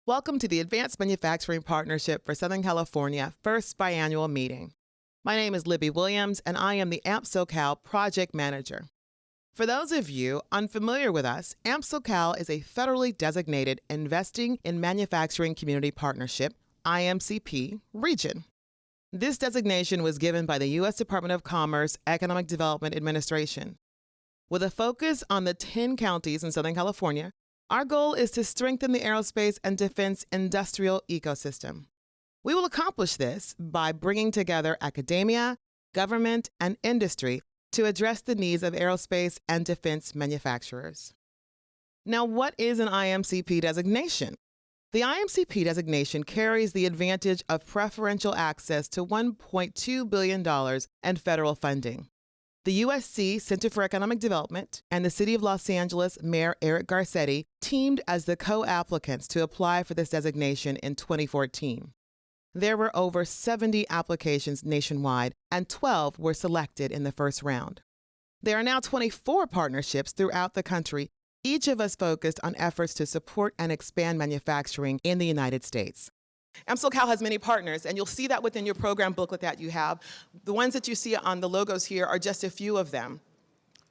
Welcome to the Advanced Manufacturing Partnership for Southern California first biannual meeting. My name is Libby Williams, and I am the SoCal Project Manager. For those of you unfamiliar with us, SoCal is a federally designated Investing in Manufacturing Community Partnership, IMCP, region. This designation was given by the U.S. Department of Commerce Economic Development Administration. With a focus on the 10 counties in Southern California, our goal is to strengthen the aerospace and defense industrial ecosystem. We will accomplish this by bringing together academia, government, and industry to address the needs of aerospace and defense manufacturers. Now, what is an IMCP designation? The IMCP designation carries the advantage of preferential access to $1.2 billion in federal funding. The USC Center for Economic Development and the City of Los Angeles Mayor Eric Garcetti teamed as the co-applicants to apply for this designation in 2014. There were over 70 applications nationwide, and 12 were selected in the first round. There are now 24 partnerships throughout the country, each of us focused on efforts to support and expand manufacturing in the United States. SoCal has many partners, and you'll see that within your program booklet that you have. The ones that you see on the logos here are just a few of them.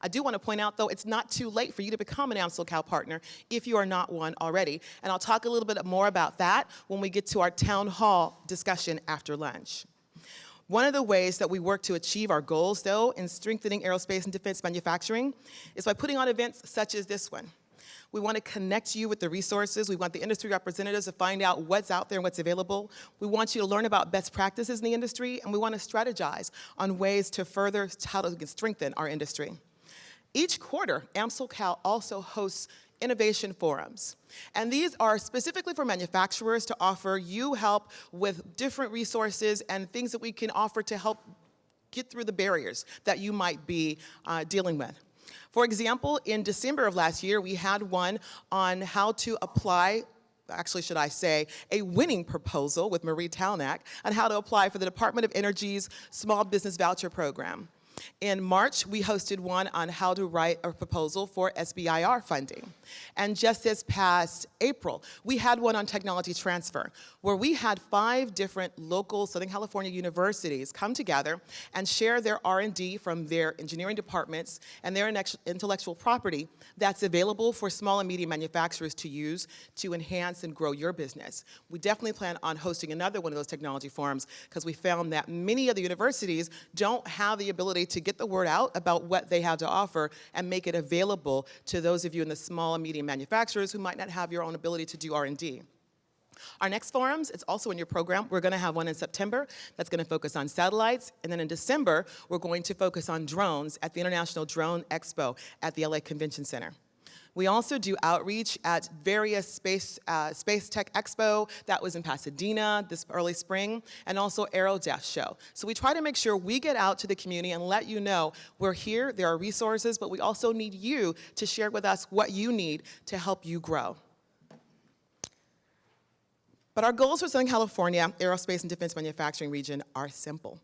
I do want to point out, though, it's not too late for you to become an SoCal partner if you are not one already. And I'll talk a little bit more about that when we get to our town hall discussion after lunch. One of the ways that we work to achieve our goals, though, in strengthening aerospace and defense manufacturing is by putting on events such as this one. We want to connect you with the resources. We want the industry representatives to find out what's out there and what's available. We want you to learn about best practices in the industry, and we want to strategize on ways to further how to strengthen our industry. Each quarter, SoCal also hosts innovation forums. And these are specifically for manufacturers to offer you help with different resources and things that we can offer to help get through the barriers that you might be dealing with. For example, in December of last year, we had one on how to apply, actually should I say, a winning proposal with Marie Talnack on how to apply for the Department of Energy's Small Business Voucher Program. In March, we hosted one on how to write a proposal for SBIR funding. And just this past April, we had one on technology transfer, where we had 5 different local Southern California universities come together and share their R&D from their engineering departments and their intellectual property that's available for small and medium manufacturers to use to enhance and grow your business. We definitely plan on hosting another one of those technology forums because we found that many of the universities don't have the ability to get the word out about what they have to offer and make it available to those of you in the small and medium manufacturers who might not have your own ability to do R&D. Our next forums, it's also in your program. We're going to have one in September that's going to focus on satellites. And then in December, we're going to focus on drones at the International Drone Expo at the LA Convention Center. We also do outreach at various Space Tech Expo that was in Pasadena this early spring, and also AeroDef Show. So we try to make sure we get out to the community and let you know we're here, there are resources, but we also need you to share with us what you need to help you grow. But our goals for Southern California Aerospace and Defense Manufacturing region are simple.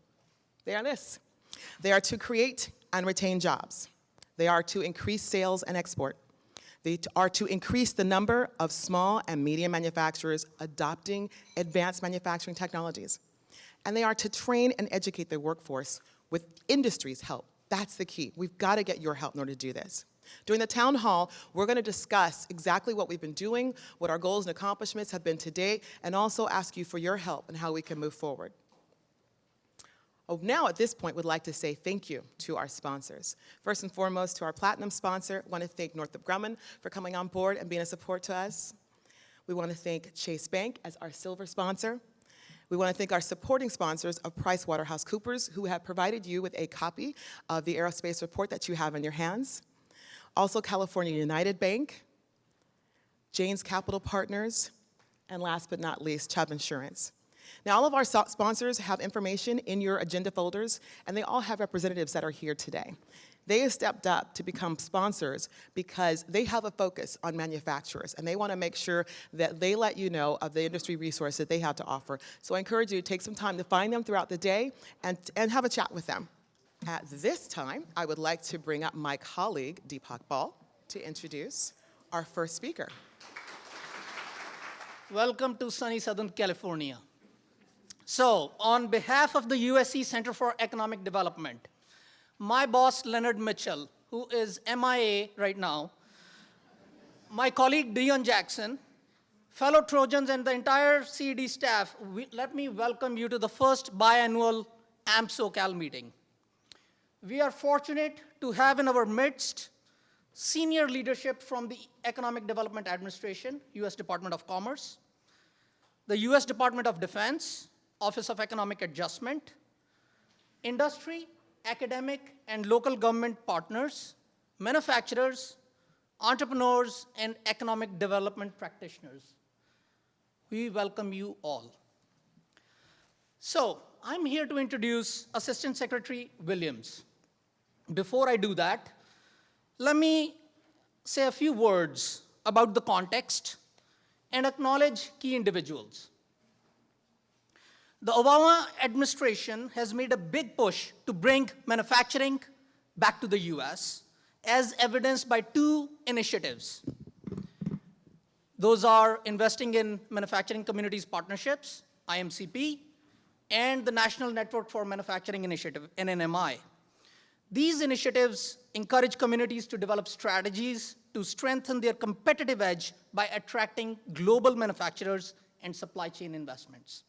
They are this. They are to create and retain jobs. They are to increase sales and export. They are to increase the number of small and medium manufacturers adopting advanced manufacturing technologies. And they are to train and educate their workforce with industry's help. That's the key. We've got to get your help in order to do this. During the town hall, we're going to discuss exactly what we've been doing, what our goals and accomplishments have been to date, and also ask you for your help and how we can move forward. Now, at this point, we'd like to say thank you to our sponsors. First and foremost, to our platinum sponsor, I want to thank Northrop Grumman for coming on board and being a support to us. We want to thank Chase Bank as our silver sponsor. We want to thank our supporting sponsors of PricewaterhouseCoopers, who have provided you with a copy of the aerospace report that you have in your hands. Also, California United Bank, Jane's Capital Partners, and last but not least, Chubb Insurance. Now, all of our sponsors have information in your agenda folders, and they all have representatives that are here today. They have stepped up to become sponsors because they have a focus on manufacturers, and they want to make sure that they let you know of the industry resources that they have to offer. So I encourage you to take some time to find them throughout the day and have a chat with them. At this time, I would like to bring up my colleague, Deepak Ball, to introduce our first speaker. Welcome to sunny Southern California. So, on behalf of the USC Center for Economic Development, my boss, Leonard Mitchell, who is MIA right now, my colleague, Dion Jackson, fellow Trojans, and the entire CED staff, let me welcome you to the first biannual SoCal meeting. We are fortunate to have in our midst senior leadership from the Economic Development Administration, US Department of Commerce, the US Department of Defense, Office of Economic Adjustment, industry, academic, and local government partners, manufacturers, entrepreneurs, and economic development practitioners. We welcome you all. So, I'm here to introduce Assistant Secretary Williams. Before I do that, let me say a few words about the context and acknowledge key individuals. The Obama administration has made a big push to bring manufacturing back to the US, as evidenced by two initiatives. Those are investing in Manufacturing Communities Partnerships, IMCP, and the National Network for Manufacturing Initiative, NNMI. These initiatives encourage communities to develop strategies to strengthen their competitive edge by attracting global manufacturers and supply chain investments.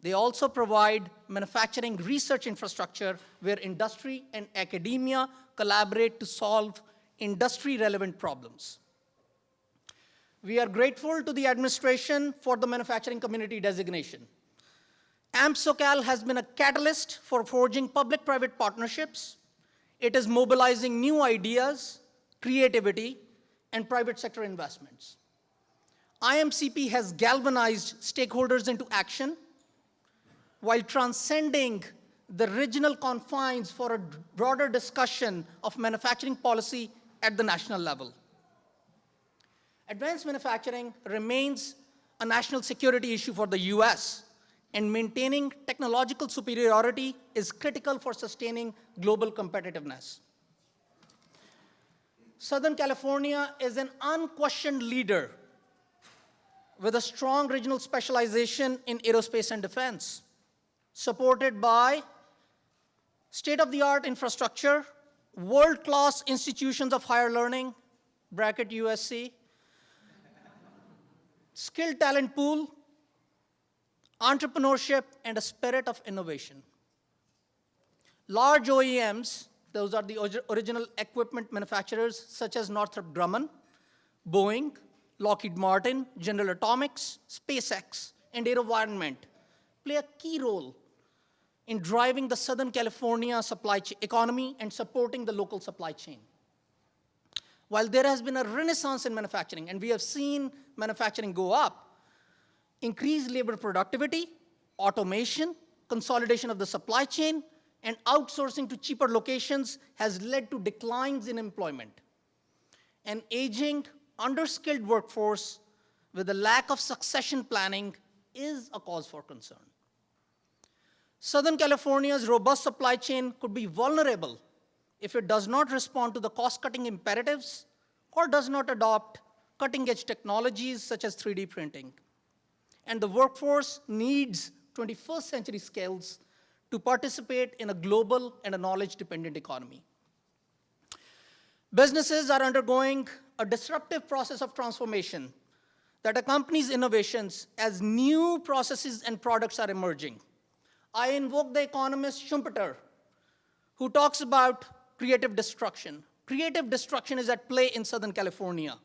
They also provide manufacturing research infrastructure where industry and academia collaborate to solve industry-relevant problems. We are grateful to the administration for the manufacturing community designation. SoCal has been a catalyst for forging public-private partnerships. It is mobilizing new ideas, creativity, and private sector investments. IMCP has galvanized stakeholders into action while transcending the regional confines for a broader discussion of manufacturing policy at the national level. Advanced manufacturing remains a national security issue for the US, and maintaining technological superiority is critical for sustaining global competitiveness. Southern California is an unquestioned leader with a strong regional specialization in aerospace and defense, supported by state-of-the-art infrastructure, world-class institutions of higher learning, bracket USC, skilled talent pool, entrepreneurship, and a spirit of innovation. Large OEMs, those are the original equipment manufacturers, such as Northrop Grumman, Boeing, Lockheed Martin, General Atomics, SpaceX, and AeroVironment, play a key role in driving the Southern California supply economy and supporting the local supply chain. While there has been a renaissance in manufacturing, and we have seen manufacturing go up, increased labor productivity, automation, consolidation of the supply chain, and outsourcing to cheaper locations has led to declines in employment. An aging, underskilled workforce with a lack of succession planning is a cause for concern. Southern California's robust supply chain could be vulnerable if it does not respond to the cost-cutting imperatives or does not adopt cutting-edge technologies such as 3D printing. And the workforce needs 21st century skills to participate in a global and a knowledge-dependent economy. Businesses are undergoing a disruptive process of transformation that accompanies innovations as new processes and products are emerging. I invoke the economist Schumpeter, who talks about creative destruction. Creative destruction is at play in Southern California.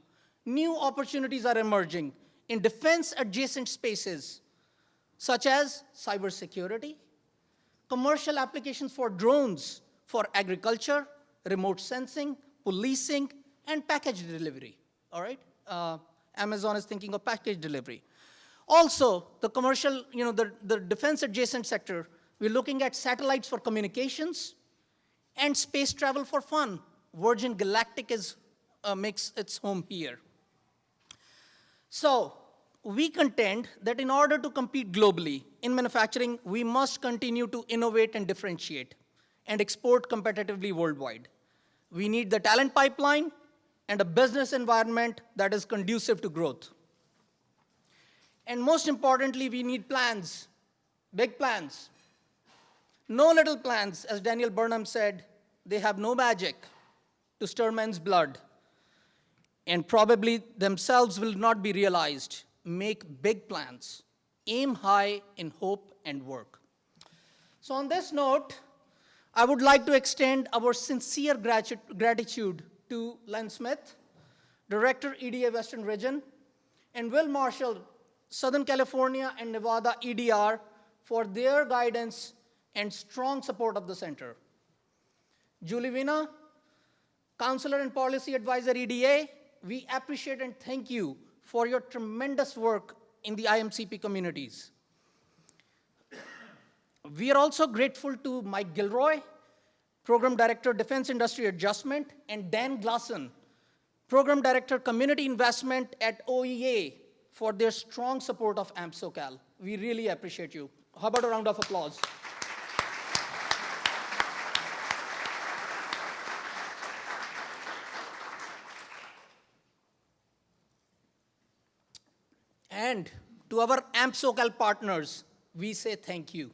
New opportunities are emerging in defense-adjacent spaces, such as cybersecurity, commercial applications for drones, for agriculture, remote sensing, policing, and package delivery, all right? Amazon is thinking of package delivery. Also, the commercial, the defense-adjacent sector, we're looking at satellites for communications and space travel for fun. Virgin Galactic makes its home here. So, we contend that in order to compete globally in manufacturing, we must continue to innovate and differentiate and export competitively worldwide. We need the talent pipeline and a business environment that is conducive to growth. And most importantly, we need plans, big plans. No little plans, as Daniel Burnham said, they have no magic to stir men's blood, and probably themselves will not be realized. Make big plans. Aim high in hope and work. So on this note, I would like to extend our sincere gratitude to Len Smith, Director, EDA Western Region, and Will Marshall, Southern California and Nevada EDR, for their guidance and strong support of the center. Julie Vina, Counselor and Policy Advisor EDA, we appreciate and thank you for your tremendous work in the IMCP communities. We are also grateful to Mike Gilroy, Program Director, Defense Industry Adjustment, and Dan Glasson, Program Director, Community Investment at OEA, for their strong support of AMP SoCal. We really appreciate you. How about a round of applause? And to our AMP SoCal partners, we say thank you.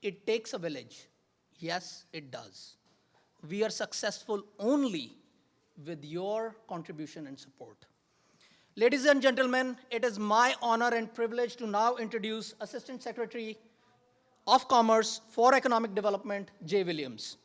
It takes a village. Yes, it does. We are successful only with your contribution and support. Ladies and gentlemen, it is my honor and privilege to now introduce Assistant Secretary of Commerce for Economic Development, Jay Williams.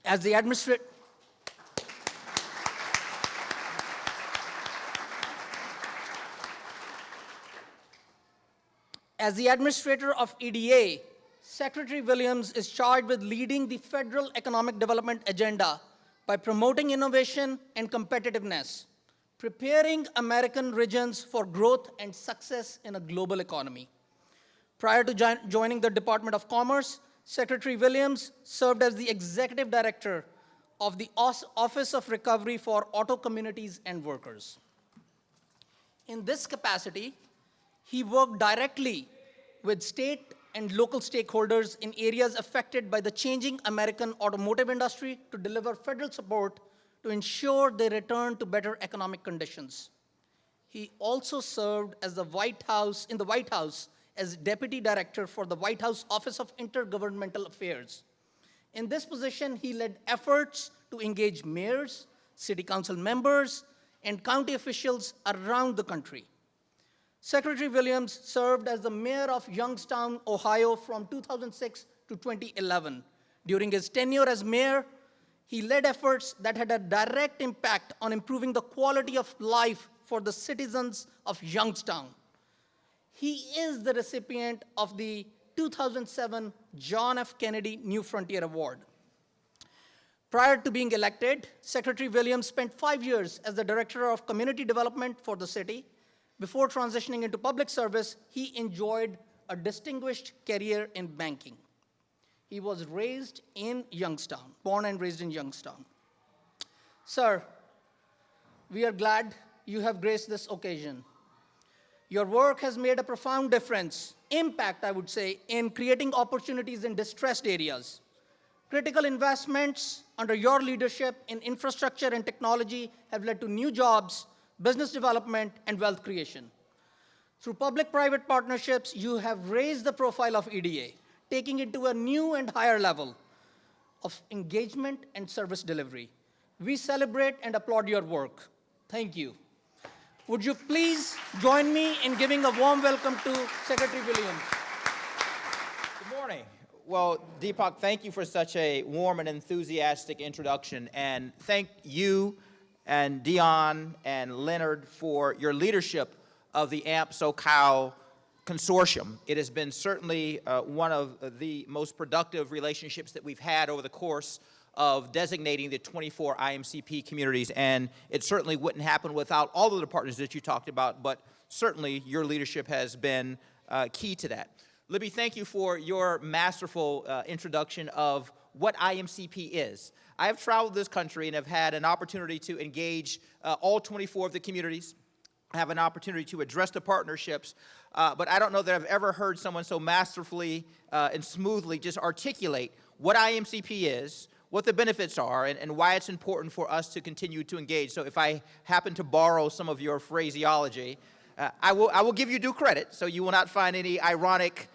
As the Administrator of EDA, Secretary Williams is charged with leading the federal economic development agenda by promoting innovation and competitiveness, preparing American regions for growth and success in a global economy. Prior to joining the Department of Commerce, Secretary Williams served as the Executive Director of the Office of Recovery for Auto Communities and Workers. In this capacity, he worked directly with state and local stakeholders in areas affected by the changing American automotive industry to deliver federal support to ensure they return to better economic conditions. He also served as in the White House as Deputy Director for the White House Office of Intergovernmental Affairs. In this position, he led efforts to engage mayors, city council members, and county officials around the country. Secretary Williams served as the mayor of Youngstown, Ohio from 2006 to 2011. During his tenure as mayor, he led efforts that had a direct impact on improving the quality of life for the citizens of Youngstown. He is the recipient of the 2007 John F. Kennedy New Frontier Award. Prior to being elected, Secretary Williams spent 5 years as the Director of Community Development for the city. Before transitioning into public service, he enjoyed a distinguished career in banking. He was raised in Youngstown, born and raised in Youngstown. Sir, we are glad you have graced this occasion. Your work has made a profound impact, I would say, in creating opportunities in distressed areas. Critical investments under your leadership in infrastructure and technology have led to new jobs, business development, and wealth creation. Through public-private partnerships, you have raised the profile of EDA, taking it to a new and higher level of engagement and service delivery. We celebrate and applaud your work. Thank you. Would you please join me in giving a warm welcome to Secretary Williams? Good morning. Well, Deepak, thank you for such a warm and enthusiastic introduction, and thank you and Dion and Leonard for your leadership of the AMP SoCal consortium. It has been certainly one of the most productive relationships that we've had over the course of designating the 24 IMCP communities, and it certainly wouldn't happen without all of the partners that you talked about, but certainly your leadership has been key to that. Libby, thank you for your masterful introduction of what IMCP is. I have traveled this country and have had an opportunity to engage all 24 of the communities, have an opportunity to address the partnerships, but I don't know that I've ever heard someone so masterfully and smoothly just articulate what IMCP is, what the benefits are, and why it's important for us to continue to engage. So if I happen to borrow some of your phraseology, I will give you due credit, so you will not find any ironic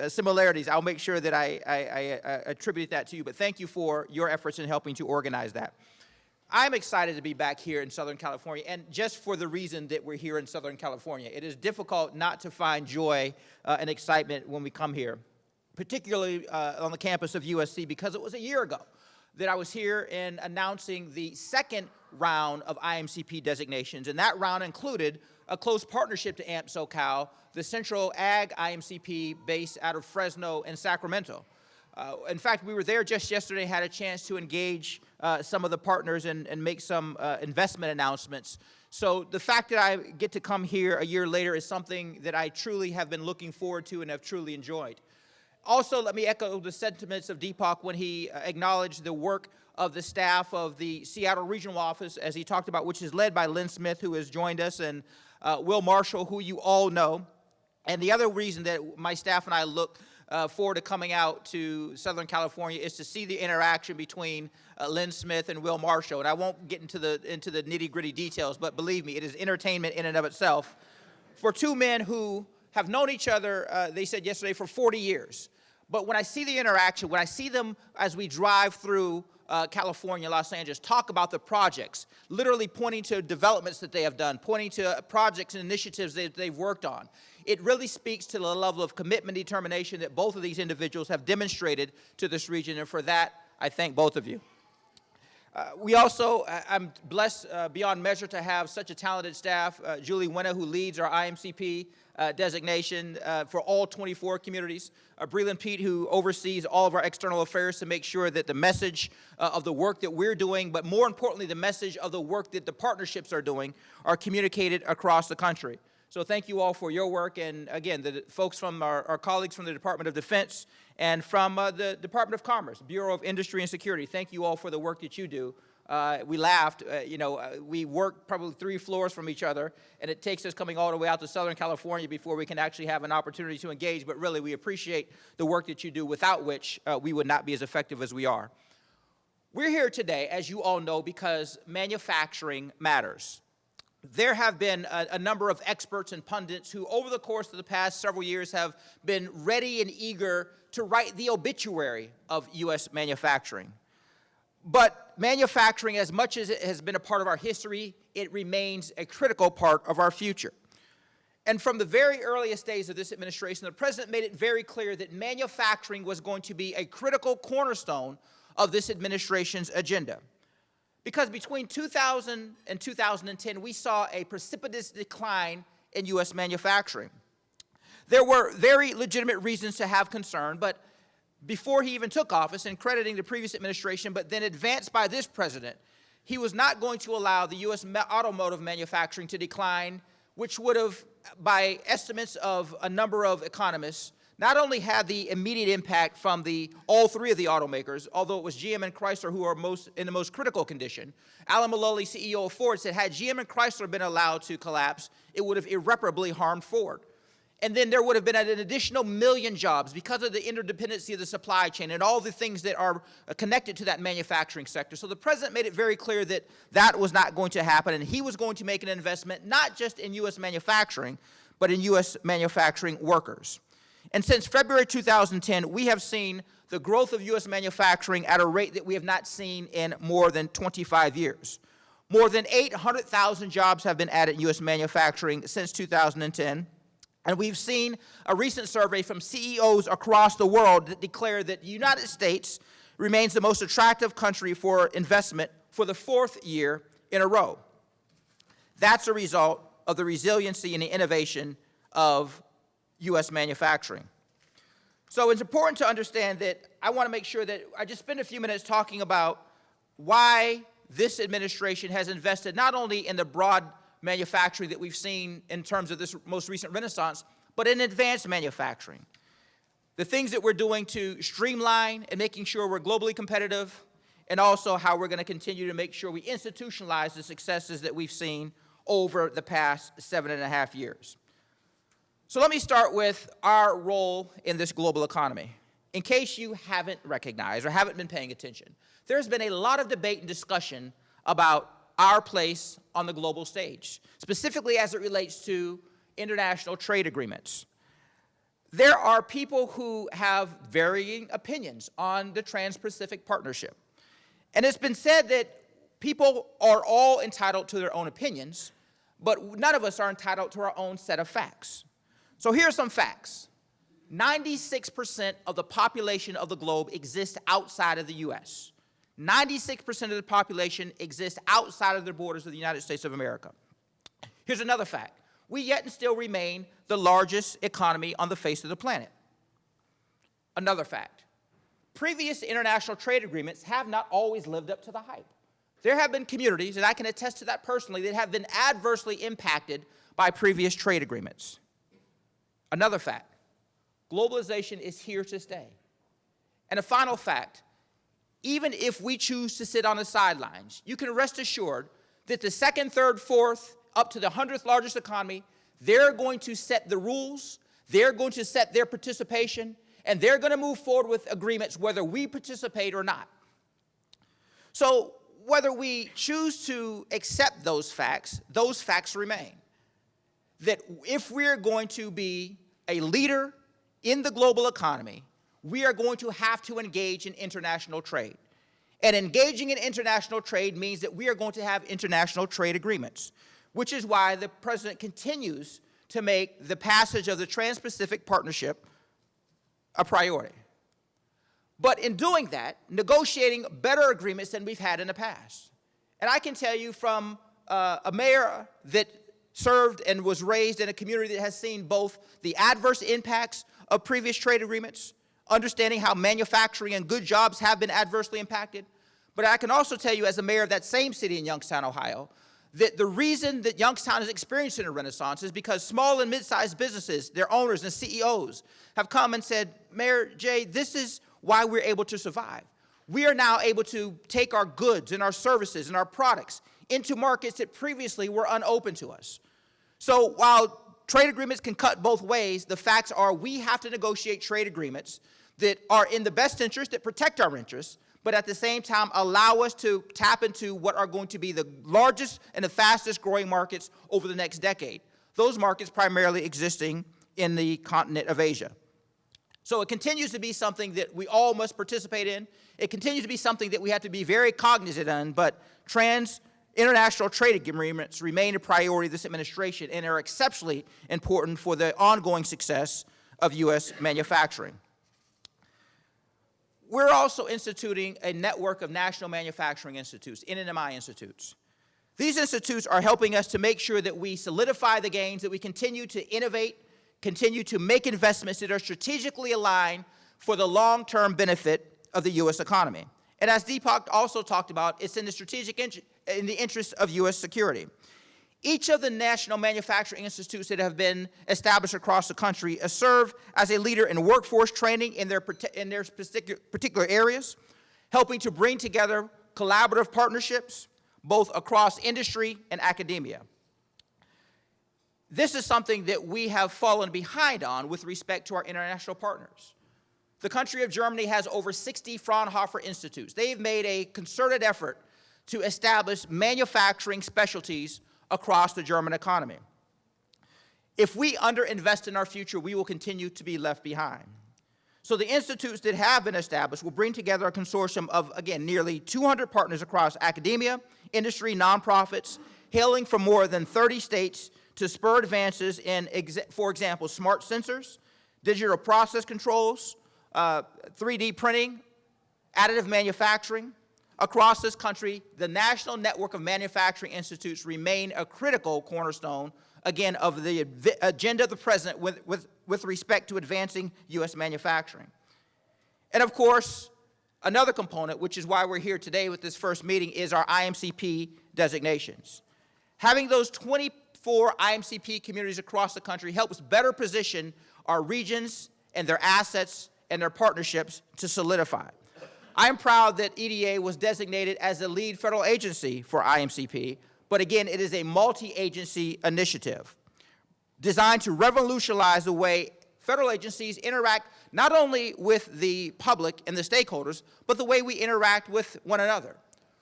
similarities. I'll make sure that I attribute that to you, but thank you for your efforts in helping to organize that. I'm excited to be back here in Southern California, and just for the reason that we're here in Southern California. It is difficult not to find joy and excitement when we come here, particularly on the campus of USC, because it was a year ago that I was here in announcing the second round of IMCP designations, and that round included a close partnership to AMP SoCal, the Central Ag IMCP based out of Fresno and Sacramento. In fact, we were there just yesterday, had a chance to engage some of the partners and make some investment announcements. So the fact that I get to come here a year later is something that I truly have been looking forward to and have truly enjoyed. Also, let me echo the sentiments of Deepak when he acknowledged the work of the staff of the Seattle Regional Office, as he talked about, which is led by Lynn Smith, who has joined us, and Will Marshall, who you all know. And the other reason that my staff and I look forward to coming out to Southern California is to see the interaction between Lynn Smith and Will Marshall. And I won't get into the nitty-gritty details, but believe me, it is entertainment in and of itself. For two men who have known each other, they said yesterday, for 40 years. But when I see the interaction, when I see them as we drive through California, Los Angeles, talk about the projects, literally pointing to developments that they have done, pointing to projects and initiatives that they've worked on, it really speaks to the level of commitment and determination that both of these individuals have demonstrated to this region, and for that, I thank both of you. We also, I'm blessed beyond measure to have such a talented staff. Julie Winna, who leads our IMCP designation for all 24 communities. Breland Pete, who oversees all of our external affairs to make sure that the message of the work that we're doing, but more importantly, the message of the work that the partnerships are doing, are communicated across the country. So thank you all for your work, and again, the folks from our colleagues from the Department of Defense and from the Department of Commerce, Bureau of Industry and Security, thank you all for the work that you do. We laughed, we work probably 3 floors from each other, and it takes us coming all the way out to Southern California before we can actually have an opportunity to engage, but really we appreciate the work that you do, without which we would not be as effective as we are. We're here today, as you all know, because manufacturing matters. There have been a number of experts and pundits who, over the course of the past several years, have been ready and eager to write the obituary of U.S. manufacturing. But manufacturing, as much as it has been a part of our history, it remains a critical part of our future. And from the very earliest days of this administration, the President made it very clear that manufacturing was going to be a critical cornerstone of this administration's agenda. Because between 2000 and 2010, we saw a precipitous decline in U.S. manufacturing. There were very legitimate reasons to have concern, but before he even took office, and crediting the previous administration, but then advanced by this president, he was not going to allow the U.S. automotive manufacturing to decline, which would have, by estimates of a number of economists, not only had the immediate impact from all 3 of the automakers, although it was GM and Chrysler who are in the most critical condition. Alan Mulally, CEO of Ford, said had GM and Chrysler been allowed to collapse, it would have irreparably harmed Ford. And then there would have been an additional 1 million jobs because of the interdependency of the supply chain and all the things that are connected to that manufacturing sector. So the President made it very clear that that was not going to happen, and he was going to make an investment not just in U.S. manufacturing, but in U.S. manufacturing workers. And since February 2010, we have seen the growth of U.S. manufacturing at a rate that we have not seen in more than 25 years. More than 800,000 jobs have been added in U.S. manufacturing since 2010. And we've seen a recent survey from CEOs across the world that declare that the United States remains the most attractive country for investment for the 4th year in a row. That's a result of the resiliency and the innovation of U.S. manufacturing. So it's important to understand that I want to make sure that I just spend a few minutes talking about why this administration has invested not only in the broad manufacturing that we've seen in terms of this most recent renaissance, but in advanced manufacturing. The things that we're doing to streamline and making sure we're globally competitive, and also how we're going to continue to make sure we institutionalize the successes that we've seen over the past 7.5 years. So let me start with our role in this global economy. In case you haven't recognized or haven't been paying attention, there's been a lot of debate and discussion about our place on the global stage, specifically as it relates to international trade agreements. There are people who have varying opinions on the Trans-Pacific Partnership. And it's been said that people are all entitled to their own opinions, but none of us are entitled to our own set of facts. So here are some facts. 96% of the population of the globe exists outside of the U.S. 96% of the population exists outside of the borders of the United States of America. Here's another fact. We yet and still remain the largest economy on the face of the planet. Another fact. Previous international trade agreements have not always lived up to the hype. There have been communities, and I can attest to that personally, that have been adversely impacted by previous trade agreements. Another fact. Globalization is here to stay. And a final fact. Even if we choose to sit on the sidelines, you can rest assured that the second, third, fourth, up to the 100th largest economy, they're going to set the rules, they're going to set their participation, and they're going to move forward with agreements whether we participate or not. So whether we choose to accept those facts remain. That if we're going to be a leader in the global economy, we are going to have to engage in international trade. And engaging in international trade means that we are going to have international trade agreements, which is why the President continues to make the passage of the Trans-Pacific Partnership a priority. But in doing that, negotiating better agreements than we've had in the past. And I can tell you from a mayor that served and was raised in a community that has seen both the adverse impacts of previous trade agreements, understanding how manufacturing and good jobs have been adversely impacted. But I can also tell you as a mayor of that same city in Youngstown, Ohio, that the reason that Youngstown is experiencing a renaissance is because small and mid-sized businesses, their owners and CEOs, have come and said, Mayor Jay, this is why we're able to survive. We are now able to take our goods and our services and our products into markets that previously were unopened to us. So while trade agreements can cut both ways, the facts are we have to negotiate trade agreements that are in the best interest, that protect our interests, but at the same time allow us to tap into what are going to be the largest and the fastest growing markets over the next decade. Those markets primarily existing in the continent of Asia. So it continues to be something that we all must participate in. It continues to be something that we have to be very cognizant on, but international trade agreements remain a priority of this administration and are exceptionally important for the ongoing success of U.S. manufacturing. We're also instituting a network of national manufacturing institutes, NNMI institutes. These institutes are helping us to make sure that we solidify the gains, that we continue to innovate, continue to make investments that are strategically aligned for the long-term benefit of the U.S. economy. And as Deepak also talked about, it's in the interest of U.S. security. Each of the national manufacturing institutes that have been established across the country serve as a leader in workforce training in their particular areas, helping to bring together collaborative partnerships, both across industry and academia. This is something that we have fallen behind on with respect to our international partners. The country of Germany has over 60 Fraunhofer institutes. They've made a concerted effort to establish manufacturing specialties across the German economy. If we underinvest in our future, we will continue to be left behind. So the institutes that have been established will bring together a consortium of, again, nearly 200 partners across academia, industry, nonprofits, hailing from more than 30 states to spur advances in, for example, smart sensors, digital process controls, 3D printing, additive manufacturing. Across this country, the National Network of Manufacturing Institutes remain a critical cornerstone, again, of the agenda of the President with respect to advancing U.S. manufacturing. And of course, another component, which is why we're here today with this first meeting, is our IMCP designations. Having those 24 IMCP communities across the country helps better position our regions and their assets and their partnerships to solidify. I am proud that EDA was designated as the lead federal agency for IMCP, but again, it is a multi-agency initiative designed to revolutionize the way federal agencies interact not only with the public and the stakeholders, but the way we interact with one another.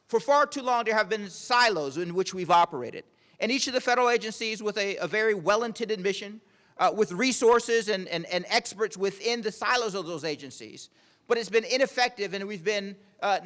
For far too long, there have been silos in which we've operated. And each of the federal agencies with a very well-intended mission, with resources and experts within the silos of those agencies. But it's been ineffective, and we've been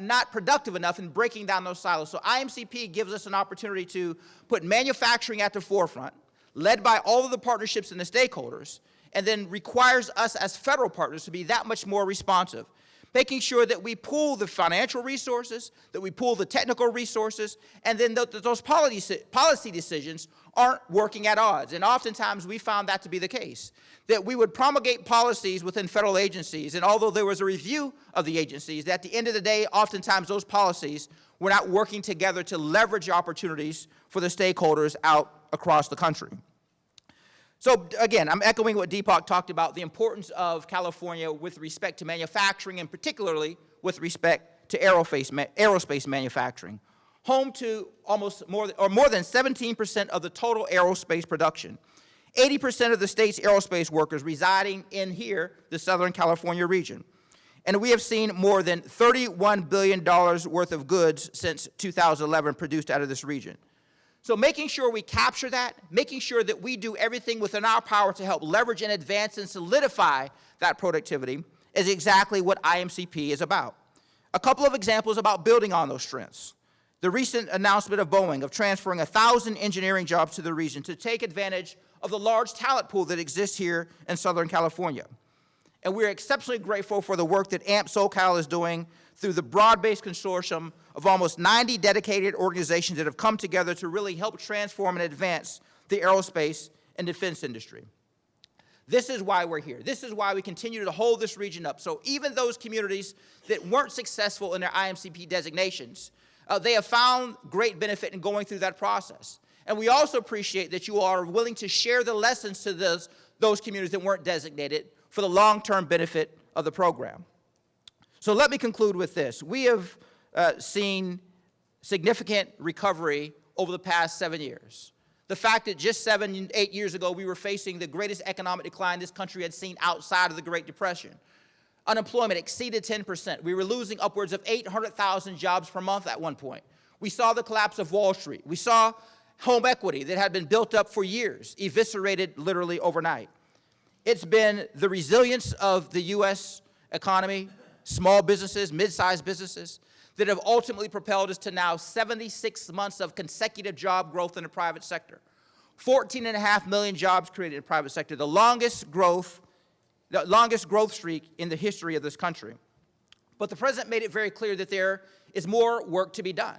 not productive enough in breaking down those silos. So IMCP gives us an opportunity to put manufacturing at the forefront, led by all of the partnerships and the stakeholders, and then requires us as federal partners to be that much more responsive, making sure that we pool the financial resources, that we pool the technical resources, and then those policy decisions aren't working at odds. And oftentimes we found that to be the case, that we would promulgate policies within federal agencies, and although there was a review of the agencies, at the end of the day, oftentimes those policies were not working together to leverage opportunities for the stakeholders out across the country. So again, I'm echoing what Deepak talked about, the importance of California with respect to manufacturing, and particularly with respect to aerospace manufacturing, home to more than 17% of the total aerospace production. 80% of the state's aerospace workers residing in here, the Southern California region. And we have seen more than $31 billion worth of goods since 2011 produced out of this region. So making sure we capture that, making sure that we do everything within our power to help leverage and advance and solidify that productivity is exactly what IMCP is about. A couple of examples about building on those strengths. The recent announcement of Boeing of transferring 1,000 engineering jobs to the region to take advantage of the large talent pool that exists here in Southern California. And we're exceptionally grateful for the work that SoCal is doing through the broad-based consortium of almost 90 dedicated organizations that have come together to really help transform and advance the aerospace and defense industry. This is why we're here. This is why we continue to hold this region up. So even those communities that weren't successful in their IMCP designations, they have found great benefit in going through that process. And we also appreciate that you are willing to share the lessons to those communities that weren't designated for the long-term benefit of the program. So let me conclude with this. We have seen significant recovery over the past 7 years. The fact that just 8 years ago we were facing the greatest economic decline this country had seen outside of the Great Depression. Unemployment exceeded 10%. We were losing upwards of 800,000 jobs per month at one point. We saw the collapse of Wall Street. We saw home equity that had been built up for years, eviscerated literally overnight. It's been the resilience of the U.S. economy, small businesses, mid-sized businesses, that have ultimately propelled us to now 76 months of consecutive job growth in the private sector. 14.5 million jobs created in the private sector, the longest growth streak in the history of this country. But the president made it very clear that there is more work to be done.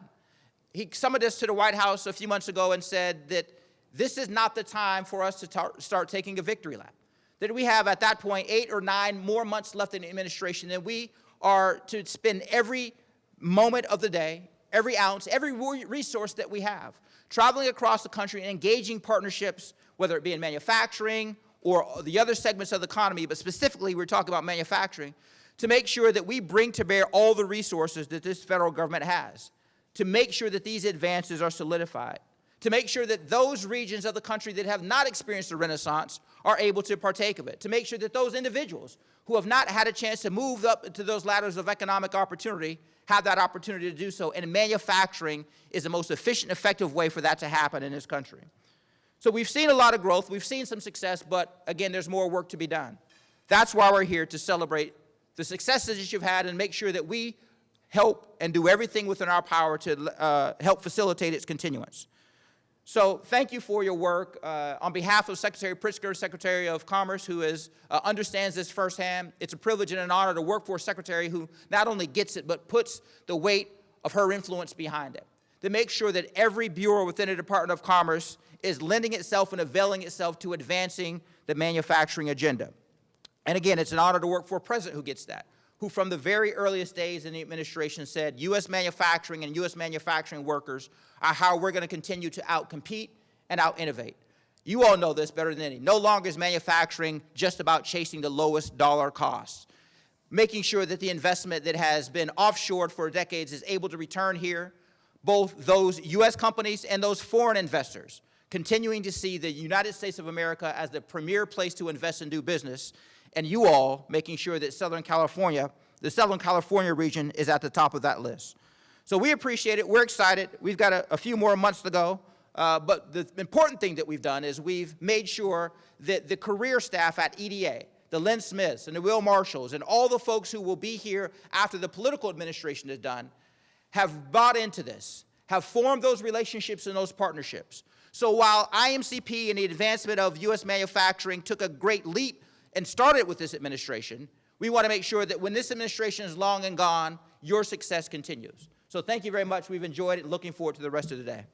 He summoned us to the White House a few months ago and said that this is not the time for us to start taking a victory lap. That we have, at that point, 8 or 9 more months left in the administration, and we are to spend every moment of the day, every ounce, every resource that we have, traveling across the country and engaging partnerships, whether it be in manufacturing or the other segments of the economy, but specifically we're talking about manufacturing, to make sure that we bring to bear all the resources that this federal government has, to make sure that these advances are solidified, to make sure that those regions of the country that have not experienced a renaissance are able to partake of it, to make sure that those individuals who have not had a chance to move up to those ladders of economic opportunity have that opportunity to do so, and manufacturing is the most efficient, effective way for that to happen in this country. So we've seen a lot of growth, we've seen some success, but again, there's more work to be done. That's why we're here, to celebrate the successes that you've had and make sure that we help and do everything within our power to help facilitate its continuance. So thank you for your work. On behalf of Secretary Pritzker, Secretary of Commerce, who understands this firsthand, it's a privilege and an honor to work for a secretary who not only gets it, but puts the weight of her influence behind it, to make sure that every bureau within the Department of Commerce is lending itself and availing itself to advancing the manufacturing agenda. And again, it's an honor to work for a president who gets that, who from the very earliest days in the administration said U.S. manufacturing and U.S. manufacturing workers are how we're going to continue to out-compete and out-innovate. You all know this better than any. No longer is manufacturing just about chasing the lowest dollar costs. Making sure that the investment that has been offshored for decades is able to return here, both those U.S. companies and those foreign investors, continuing to see the United States of America as the premier place to invest and do business, and you all making sure that the Southern California region is at the top of that list. So we appreciate it. We're excited. We've got a few more months to go. But the important thing that we've done is we've made sure that the career staff at EDA, the Lynn Smiths and the Will Marshalls and all the folks who will be here after the political administration is done have bought into this, have formed those relationships and those partnerships. So while IMCP and the advancement of U.S. manufacturing took a great leap and started with this administration, we want to make sure that when this administration is long and gone, your success continues. So thank you very much. We've enjoyed it and looking forward to the rest of the day.